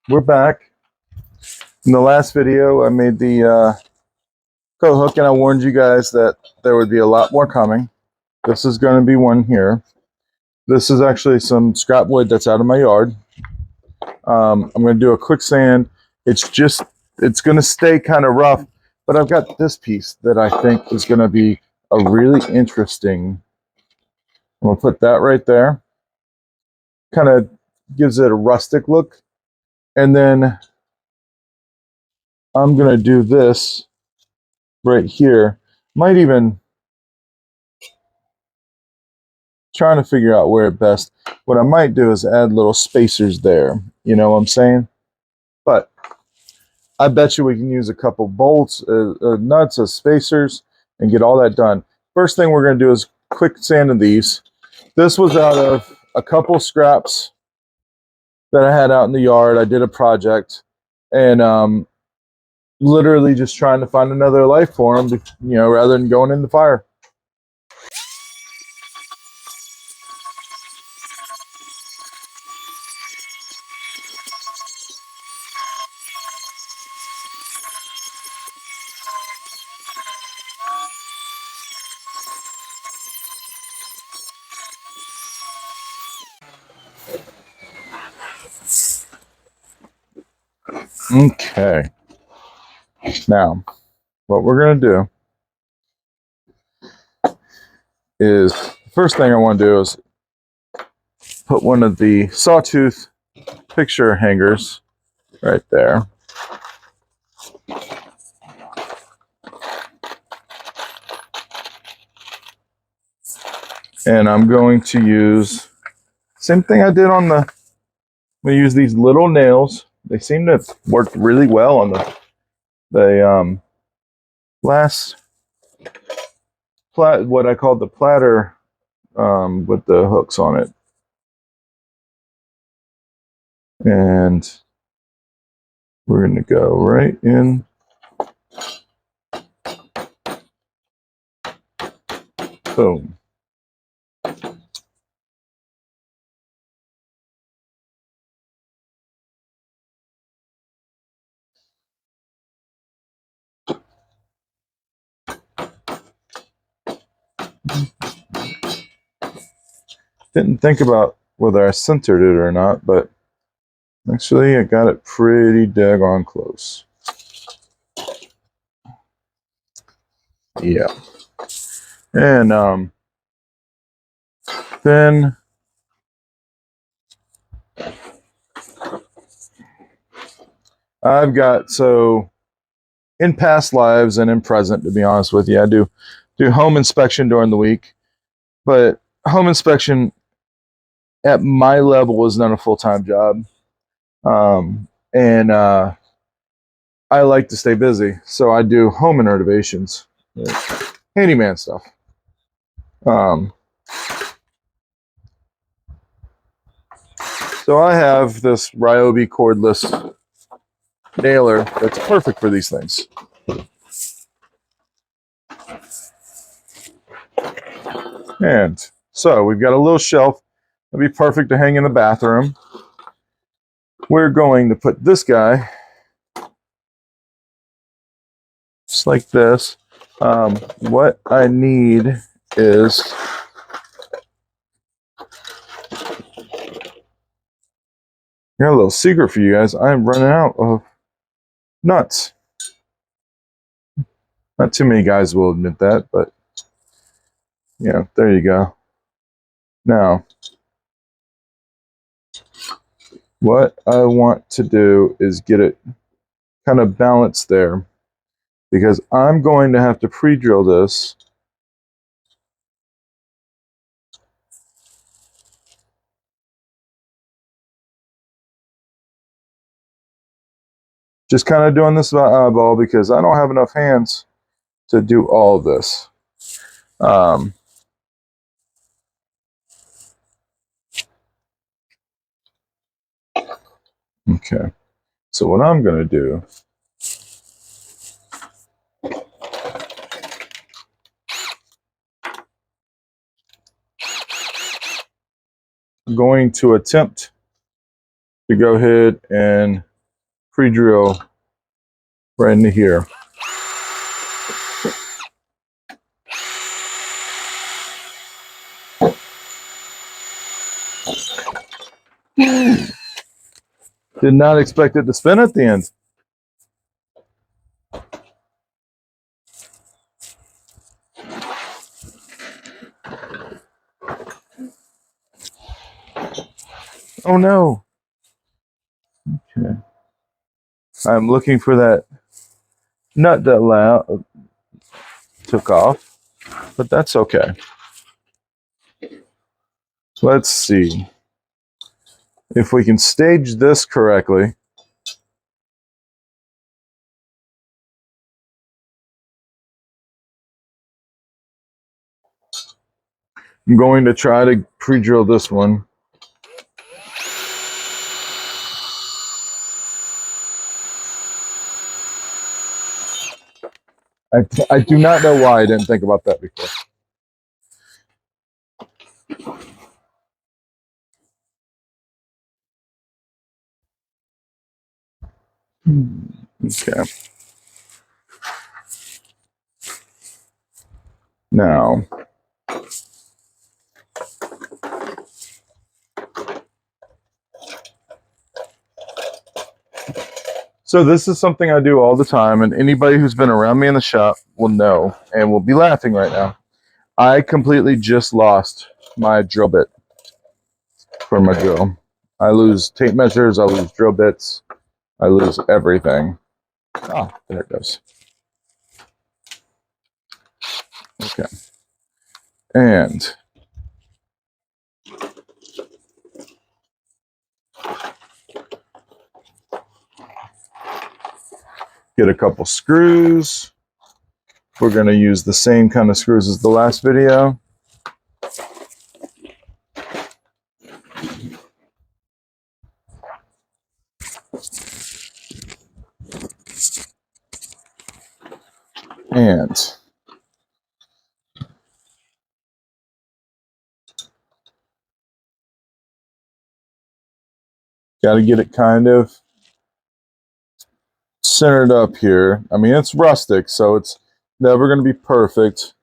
We're back. In the last video, I made the coat hook, and I warned you guys that there would be a lot more coming. This is going to be one here. This is actually some scrap wood that's out of my yard. I'm going to do a quick sand. It's going to stay kind of rough, but I've got this piece that I think is going to be a really interesting. I'm going to put that right there. Kind of gives it a rustic look. And then I'm going to do this right here. Might even trying to figure out where it best. What I might do is add little spacers there. You know what I'm saying? But I bet you we can use a couple bolts, nuts as spacers, and get all that done. First thing we're going to do is quick sanding these. This was out of a couple scraps that I had out in the yard. I did a project, and literally just trying to find another life for them, rather than going in the fire. Okay. Now, what we're going to do is, the first thing I want to do is put one of the sawtooth picture hangers right there. And I'm going to use same thing I did on the, I'm going to use these little nails. They seem to work really well on the last what I call the platter, with the hooks on it. And we're going to go right in. Boom. Didn't think about whether I centered it or not, but actually I got it pretty daggone close. Yeah. And then I've got, so in past lives and in present, to be honest with you, I do home inspection during the week, but home inspection at my level is not a full-time job. And I like to stay busy, so I do home renovations, handyman stuff. So I have this Ryobi cordless nailer that's perfect for these things. And so we've got a little shelf that'd be perfect to hang in the bathroom. We're going to put this guy just like this. What I need is got a little secret for you guys. I'm running out of nuts. Not too many guys will admit that, but yeah, there you go. Now, what I want to do is get it kind of balanced there, because I'm going to have to pre-drill this. Just kind of doing this by eyeball because I don't have enough hands to do all of this. Okay, so what I'm going to do, I'm going to attempt to go ahead and pre-drill right into here. Did not expect it to spin at the end. Oh no. Okay. I'm looking for that nut that took off, but that's okay. So let's see if we can stage this correctly. I'm going to try to pre-drill this one. I do not know why I didn't think about that before. Okay. Now, so this is something I do all the time, and anybody who's been around me in the shop will know and will be laughing right now. I completely just lost my drill bit for my drill. I lose tape measures, I lose drill bits, I lose everything. Ah, there it goes. Okay. And get a couple screws. We're going to use the same kind of screws as the last video. And got to get it kind of centered up here. I mean, it's rustic, so it's never going to be perfect.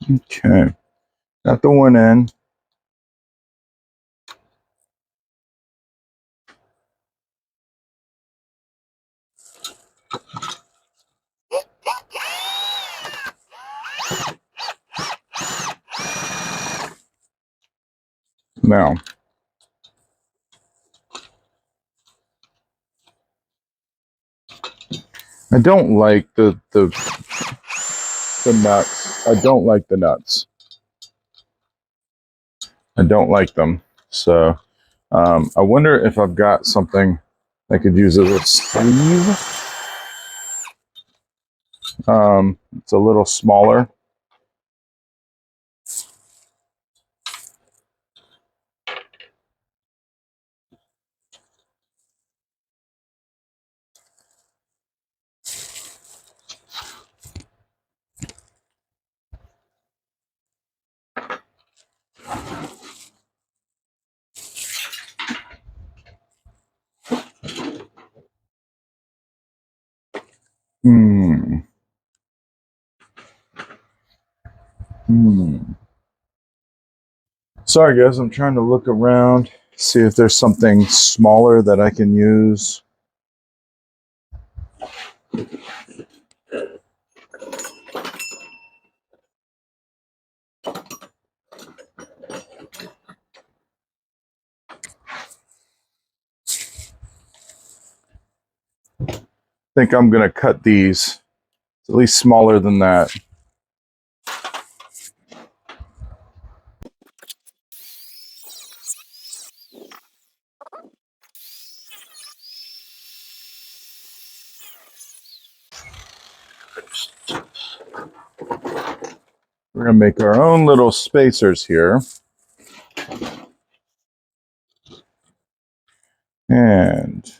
Okay, got the one end. Now, I don't like the nuts. I don't like the nuts. I don't like them. So I wonder if I've got something I could use as a sleeve. It's a little smaller. Sorry guys, I'm trying to look around, see if there's something smaller that I can use. think I'm going to cut these. It's at least smaller than that. We're going to make our own little spacers here. And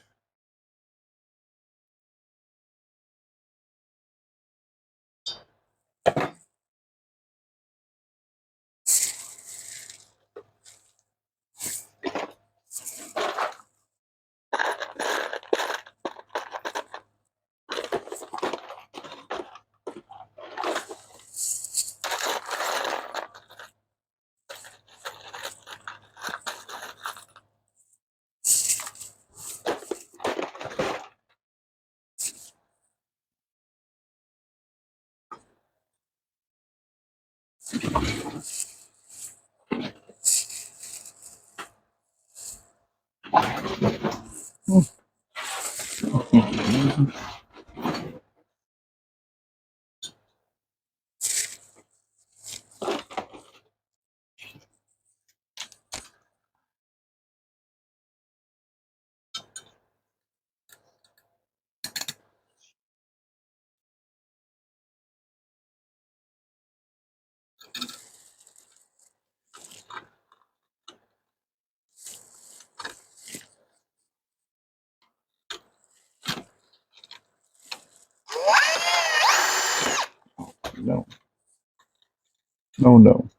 no.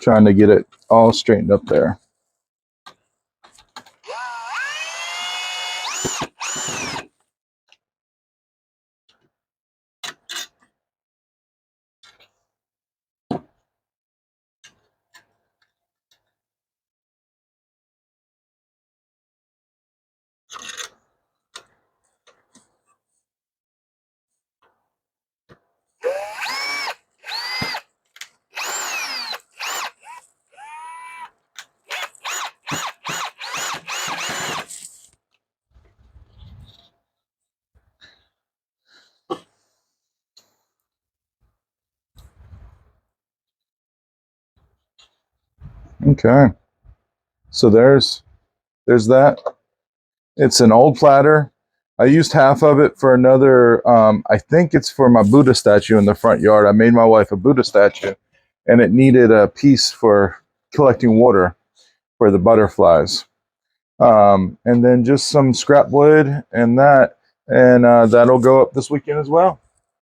Trying to get it all straightened up there. Okay. So there's that. It's an old platter. I used half of it for another, I think it's for my Buddha statue in the front yard. I made my wife a Buddha statue, and it needed a piece for collecting water for the butterflies. And then just some scrap wood and that'll go up this weekend as well.